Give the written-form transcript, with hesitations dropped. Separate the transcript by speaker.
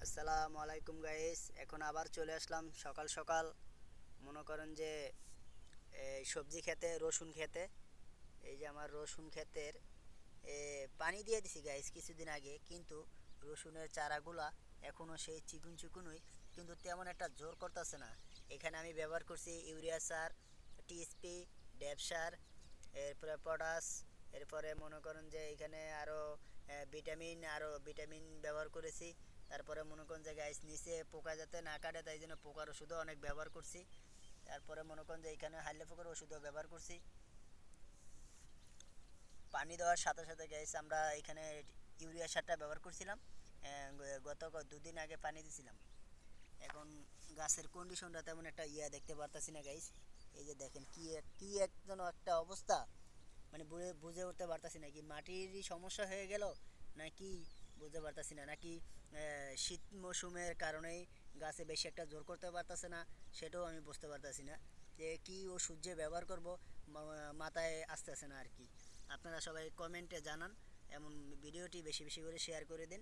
Speaker 1: আসসালামু আলাইকুম গাইস। এখন আবার চলে আসলাম সকাল সকাল। মনে করেন যে এই সবজি খেতে, রসুন খেতে। এই যে আমার রসুন ক্ষেতের পানি দিয়ে দিছি গাইস কিছুদিন আগে, কিন্তু রসুনের চারাগুলা এখনও সেই চিকুন চিকুনই, কিন্তু তেমন একটা জোর করতেছে না। এখানে আমি ব্যবহার করছি ইউরিয়া সার, টিএসপি, ড্যাপ সার, এরপরে পটাশ, এরপরে মনে করেন যে এখানে আরও ভিটামিন ব্যবহার করেছি। তারপরে মনে করেন যে গাছ নিচে পোকা যাতে না কাটে তাই জন্য পোকার ওষুধও অনেক ব্যবহার করছি। তারপরে মনে করেন যে এখানে হাইলে পোকার ওষুধও ব্যবহার করছি। পানি দেওয়ার সাথে সাথে গাইস আমরা এখানে ইউরিয়া সারটা ব্যবহার করছিলাম। গত দুদিন আগে পানি দিছিলাম। এখন গাছের কন্ডিশনটা তেমন একটা দেখতে পারতাছি না গাইস। এই যে দেখেন কি এক যেন একটা অবস্থা, মানে বুঝে উঠতে পারতাছি না কি মাটিরই সমস্যা হয়ে গেল নাকি, বুঝতে পারতাছি না নাকি শীত মৌসুমের কারণেই গাছে বেশি একটা জোর করতে পারতাছে না, সেটাও আমি বুঝতে পারতাছি না যে কি ওষুধ যে ব্যবহার করব, মাথায় আসতেছে না আর কি। আপনারা সবাই কমেন্টে জানান, এমন ভিডিওটি বেশি বেশি করে শেয়ার করে দিন।